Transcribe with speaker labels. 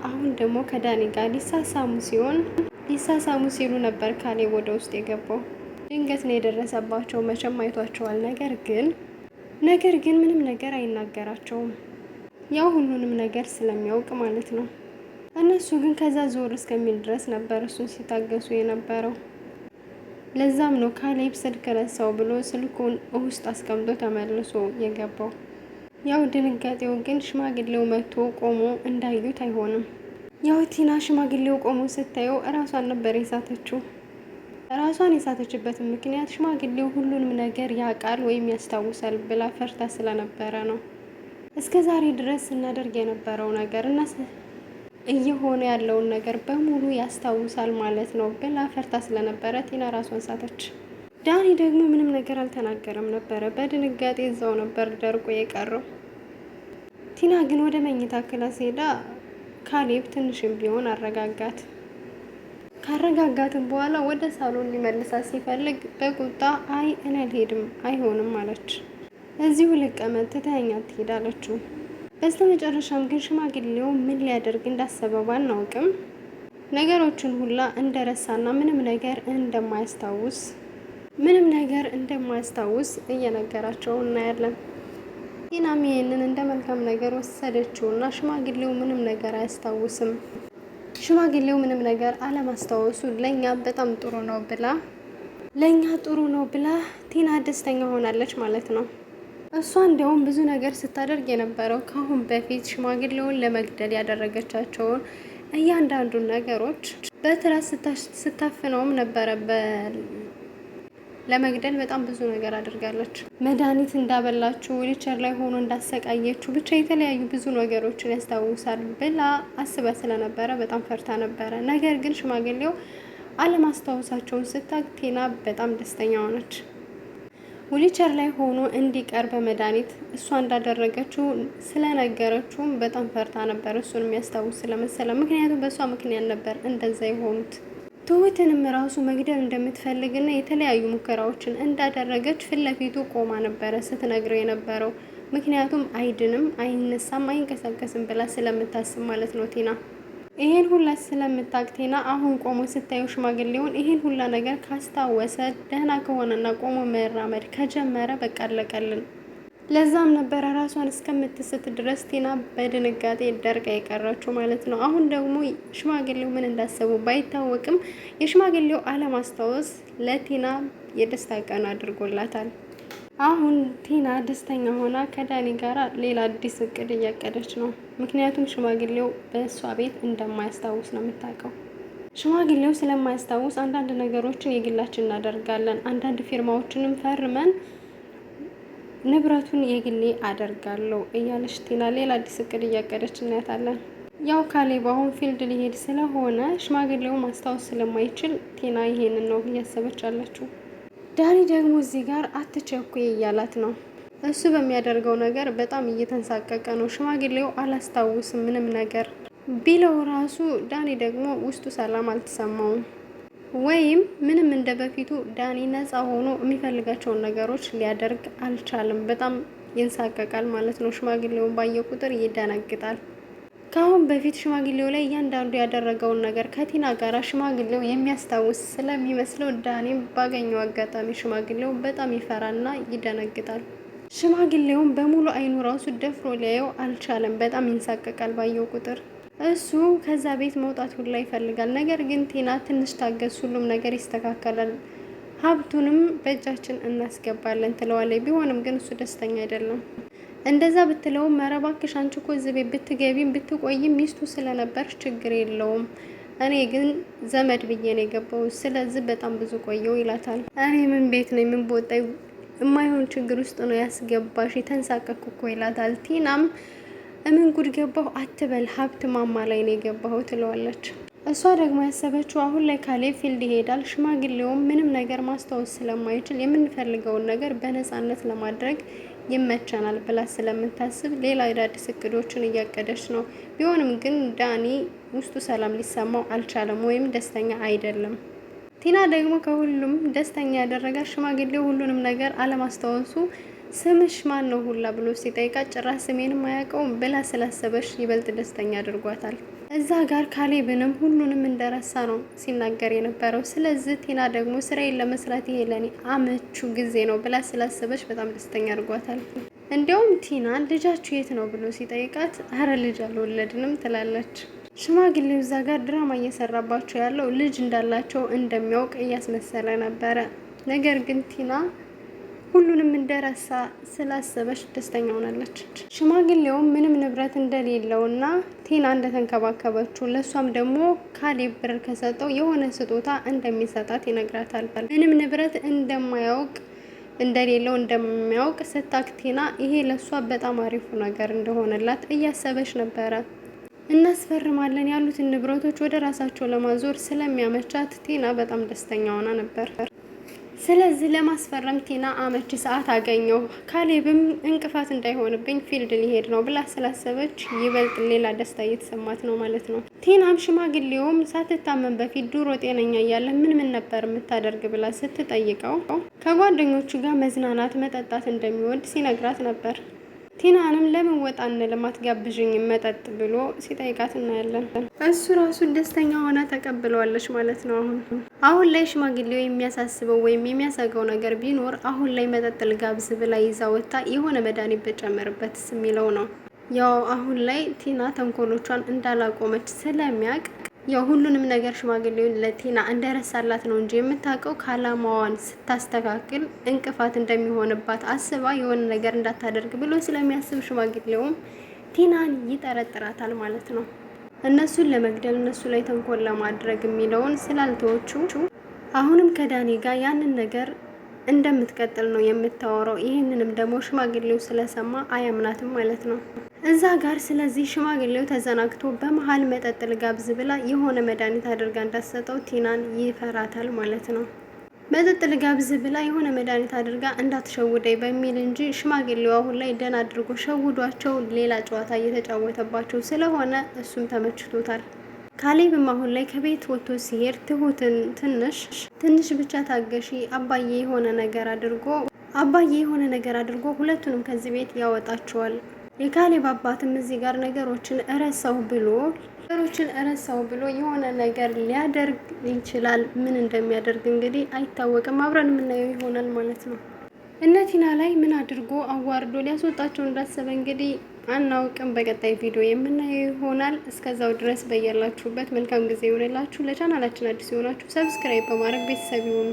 Speaker 1: አሁን ደግሞ ከዳኒ ጋር ሊሳሳሙ ሲሉ ነበር ካሌብ ወደ ውስጥ የገባው። ድንገት ነው የደረሰባቸው። መቼም አይቷቸዋል። ነገር ግን ምንም ነገር አይናገራቸውም። ያው ሁሉንም ነገር ስለሚያውቅ ማለት ነው። እነሱ ግን ከዛ ዞር እስከሚል ድረስ ነበር እሱን ሲታገሱ የነበረው። ለዛም ነው ካሌብ ስልክ ረሳው ብሎ ስልኩን ውስጥ አስቀምጦ ተመልሶ የገባው። ያው ድንጋጤው ግን ሽማግሌው መጥቶ ቆሞ እንዳዩት አይሆንም። ያው ቲና ሽማግሌው ቆሞ ስታየው እራሷን ነበር የሳተችው። ራሷን የሳተችበትን ምክንያት ሽማግሌው ሁሉንም ነገር ያውቃል ወይም ያስታውሳል ብላ ፈርታ ስለነበረ ነው። እስከ ዛሬ ድረስ ስናደርግ የነበረው ነገር እና እየሆነ ያለውን ነገር በሙሉ ያስታውሳል ማለት ነው ብላ ፈርታ ስለነበረ ቲና ራሷን ሳተች። ዳኒ ደግሞ ምንም ነገር አልተናገረም ነበረ። በድንጋጤ እዛው ነበር ደርቆ የቀረው። ቲና ግን ወደ መኝታ ክላስ ሄዳ ካሌብ ትንሽም ቢሆን አረጋጋት። ካረጋጋትም በኋላ ወደ ሳሎን ሊመልሳት ሲፈልግ በቁጣ አይ እኔ አልሄድም አይሆንም አለች። እዚሁ ልቀመጥ ትተኸኛት ትሄድ አለችው። በስተመጨረሻም ግን ሽማግሌው ምን ሊያደርግ እንዳሰበ ባናውቅም ነገሮችን ሁላ እንደረሳና ምንም ነገር እንደማያስታውስ እየነገራቸው እናያለን። ቲናም ይሄንን እንደ መልካም ነገር ወሰደችውና ሽማግሌው ምንም ነገር አያስታውስም፣ ሽማግሌው ምንም ነገር አለማስታወሱ ለኛ በጣም ጥሩ ነው ብላ ቲና ደስተኛ ሆናለች ማለት ነው። እሷ እንደውም ብዙ ነገር ስታደርግ የነበረው ከአሁን በፊት ሽማግሌውን ለመግደል ያደረገቻቸውን እያንዳንዱን ነገሮች በትራስ ስታፍነውም ነበረ። ለመግደል በጣም ብዙ ነገር አድርጋለች። መድኃኒት እንዳበላችሁ፣ ዊልቸር ላይ ሆኖ እንዳሰቃየችው፣ ብቻ የተለያዩ ብዙ ነገሮችን ያስታውሳል ብላ አስባ ስለነበረ በጣም ፈርታ ነበረ። ነገር ግን ሽማግሌው አለማስታወሳቸውን ስታውቅ ቲና በጣም ደስተኛ ሆነች። ዊልቸር ላይ ሆኖ እንዲቀር በመድኃኒት እሷ እንዳደረገችው ስለነገረችውም በጣም ፈርታ ነበር፣ እሱን የሚያስታውስ ስለመሰለ። ምክንያቱም በእሷ ምክንያት ነበር እንደዛ የሆኑት። ትሁትንም ራሱ መግደል እንደምትፈልግና የተለያዩ ሙከራዎችን እንዳደረገች ፊት ለፊቱ ቆማ ነበረ ስትነግረው የነበረው። ምክንያቱም አይድንም፣ አይነሳም፣ አይንቀሳቀስም ብላ ስለምታስብ ማለት ነው ቲና። ይሄን ሁላ ስለምታውቅ ቲና አሁን ቆሞ ስታየው ሽማግሌውን ይሄን ሁላ ነገር ካስታወሰ ደህና ከሆነና ቆሞ መራመድ ከጀመረ በቃ አለቀልን። ለዛም ነበረ ራሷን እስከምትስት ድረስ ቲና በድንጋጤ ደርቃ የቀረችው ማለት ነው። አሁን ደግሞ ሽማግሌው ምን እንዳሰቡ ባይታወቅም የሽማግሌው አለማስታወስ ለቲና የደስታ ቀን አድርጎላታል። አሁን ቲና ደስተኛ ሆና ከዳኒ ጋር ሌላ አዲስ እቅድ እያቀደች ነው። ምክንያቱም ሽማግሌው በእሷ ቤት እንደማያስታውስ ነው የምታውቀው። ሽማግሌው ስለማያስታውስ አንዳንድ ነገሮችን የግላችን እናደርጋለን፣ አንዳንድ ፊርማዎችንም ፈርመን ንብረቱን የግሌ አደርጋለሁ እያለች ቲና ሌላ አዲስ እቅድ እያቀደች እናያታለን። ያው ካሌብ አሁን ፊልድ ሊሄድ ስለሆነ ሽማግሌው ማስታወስ ስለማይችል ቲና ይሄንን ነው እያሰበች ያለችው። ዳኒ ደግሞ እዚህ ጋር አትቸኩይ እያላት ነው። እሱ በሚያደርገው ነገር በጣም እየተንሳቀቀ ነው። ሽማግሌው አላስታውስም ምንም ነገር ቢለው ራሱ ዳኒ ደግሞ ውስጡ ሰላም አልተሰማውም። ወይም ምንም እንደ በፊቱ ዳኒ ነፃ ሆኖ የሚፈልጋቸውን ነገሮች ሊያደርግ አልቻለም። በጣም ይንሳቀቃል ማለት ነው። ሽማግሌውን ባየ ቁጥር ይደነግጣል። ከአሁን በፊት ሽማግሌው ላይ እያንዳንዱ ያደረገውን ነገር ከቲና ጋር ሽማግሌው የሚያስታውስ ስለሚመስለው ዳኒም ባገኘው አጋጣሚ ሽማግሌው በጣም ይፈራልና ይደነግጣል። ሽማግሌውን በሙሉ አይኑ ራሱ ደፍሮ ሊያየው አልቻለም። በጣም ይንሳቀቃል ባየው ቁጥር። እሱ ከዛ ቤት መውጣት ሁላ ይፈልጋል። ነገር ግን ቲና ትንሽ ታገስ፣ ሁሉም ነገር ይስተካከላል፣ ሀብቱንም በእጃችን እናስገባለን ትለዋለች። ቢሆንም ግን እሱ ደስተኛ አይደለም። እንደዛ ብትለውም ኧረ እባክሽ አንቺ እኮ እዚህ ቤት ብትገቢም ብትቆይም ሚስቱ ስለነበርሽ ችግር የለውም፣ እኔ ግን ዘመድ ብዬ ነው የገባው፣ ስለዚህ በጣም ብዙ ቆየው ይላታል። እኔ ምን ቤት ነኝ ምን ቦጣይ የማይሆን ችግር ውስጥ ነው ያስገባሽ፣ የተንሳቀኩ እኮ ይላታል። ቲናም እምን ጉድ ገባሁ አትበል፣ ሀብት ማማ ላይ ነው የገባሁ ትለዋለች። እሷ ደግሞ ያሰበችው አሁን ላይ ካሌብ ፊልድ ይሄዳል፣ ሽማግሌውም ምንም ነገር ማስታወስ ስለማይችል የምንፈልገውን ነገር በነፃነት ለማድረግ ይመቸናል ብላ ስለምታስብ ሌላ አዳዲስ እቅዶችን እያቀደች ነው። ቢሆንም ግን ዳኒ ውስጡ ሰላም ሊሰማው አልቻለም፣ ወይም ደስተኛ አይደለም። ቲና ደግሞ ከሁሉም ደስተኛ ያደረጋት ሽማግሌው ሁሉንም ነገር አለማስታወሱ፣ ስምሽ ማን ነው ሁላ ብሎ ሲጠይቃት ጭራሽ ስሜንም አያውቀውም ብላ ስላሰበሽ ይበልጥ ደስተኛ አድርጓታል። እዛ ጋር ካሌብንም ሁሉንም እንደረሳ ነው ሲናገር የነበረው። ስለዚህ ቲና ደግሞ ስራዬን ለመስራት ይሄ ለኔ አመቹ ጊዜ ነው ብላ ስላሰበች በጣም ደስተኛ አድርጓታል። እንዲያውም ቲናን ልጃችሁ የት ነው ብሎ ሲጠይቃት አረ ልጅ አልወለድንም ትላለች። ሽማግሌው እዛ ጋር ድራማ እየሰራባቸው ያለው ልጅ እንዳላቸው እንደሚያውቅ እያስመሰለ ነበረ። ነገር ግን ቲና ሁሉንም እንደረሳ ስላሰበች ደስተኛ ሆናለች። ሽማግሌውም ምንም ንብረት እንደሌለውና ቲና እንደተንከባከበችው ለሷም ደግሞ ካሌብ ብር ከሰጠው የሆነ ስጦታ እንደሚሰጣት ይነግራታል። ምንም ንብረት እንደማያውቅ እንደሌለው እንደሚያውቅ ስታክ ቲና ይሄ ለሷ በጣም አሪፉ ነገር እንደሆነላት እያሰበች ነበረ። እናስፈርማለን ያሉትን ንብረቶች ወደ ራሳቸው ለማዞር ስለሚያመቻት ቲና በጣም ደስተኛ ሆና ነበር። ስለዚህ ለማስፈረም ቲና አመቺ ሰዓት አገኘው። ካሌብም እንቅፋት እንዳይሆንብኝ ፊልድ ሊሄድ ነው ብላ ስላሰበች ይበልጥ ሌላ ደስታ እየተሰማት ነው ማለት ነው። ቲናም ሽማግሌውም ሳትታመን በፊት ድሮ ጤነኛ እያለ ምን ነበር የምታደርግ ብላ ስትጠይቀው ከጓደኞቹ ጋር መዝናናት፣ መጠጣት እንደሚወድ ሲነግራት ነበር። ቲናንም ለምን ወጣ እንልም አትጋብዥኝ መጠጥ ብሎ ሲጠይቃት እናያለን። እሱ ራሱ ደስተኛ ሆና ተቀብለዋለች ማለት ነው። አሁን ላይ ሽማግሌው የሚያሳስበው ወይም የሚያሰጋው ነገር ቢኖር አሁን ላይ መጠጥ ልጋብዝ ብላ ይዛ ወጣ የሆነ መድኃኒት በጨመርበት የሚለው ነው። ያው አሁን ላይ ቲና ተንኮሎቿን እንዳላቆመች ስለሚያውቅ ያው ሁሉንም ነገር ሽማግሌውን ለቲና እንደረሳላት ነው እንጂ የምታውቀው ካላማዋን ስታስተካክል እንቅፋት እንደሚሆንባት አስባ የሆነ ነገር እንዳታደርግ ብሎ ስለሚያስብ ሽማግሌውም ቲናን ይጠረጥራታል ማለት ነው። እነሱን ለመግደል እነሱ ላይ ተንኮል ለማድረግ የሚለውን ስላልተወቹ አሁንም ከዳኒ ጋር ያንን ነገር እንደምትቀጥል ነው የምታወራው። ይህንንም ደግሞ ሽማግሌው ስለሰማ አያምናትም ማለት ነው እዛ ጋር። ስለዚህ ሽማግሌው ተዘናግቶ በመሀል መጠጥ ልጋብዝ ብላ የሆነ መድኃኒት አድርጋ እንዳትሰጠው ቲናን ይፈራታል ማለት ነው። መጠጥ ልጋብዝ ብላ የሆነ መድኃኒት አድርጋ እንዳትሸውደኝ በሚል እንጂ ሽማግሌው አሁን ላይ ደህና አድርጎ ሸውዷቸው ሌላ ጨዋታ እየተጫወተባቸው ስለሆነ እሱም ተመችቶታል። ካሌብም አሁን ላይ ከቤት ወጥቶ ሲሄድ ትሁትን ትንሽ ብቻ ታገሺ አባዬ የሆነ ነገር አድርጎ ሁለቱንም ከዚህ ቤት ያወጣቸዋል። የካሌብ አባትም እዚህ ጋር ነገሮችን እረሳው ብሎ የሆነ ነገር ሊያደርግ ይችላል። ምን እንደሚያደርግ እንግዲህ አይታወቅም። አብረን የምናየው ይሆናል ማለት ነው። እነ ቲና ላይ ምን አድርጎ አዋርዶ ሊያስወጣቸው እንዳሰበ እንግዲህ አናውቅም። በቀጣይ ቪዲዮ የምናየው ይሆናል። እስከዛው ድረስ በያላችሁበት መልካም ጊዜ ይሆንላችሁ። ለቻናላችን አዲስ የሆናችሁ ሰብስክራይብ በማድረግ ቤተሰብ ይሁኑ።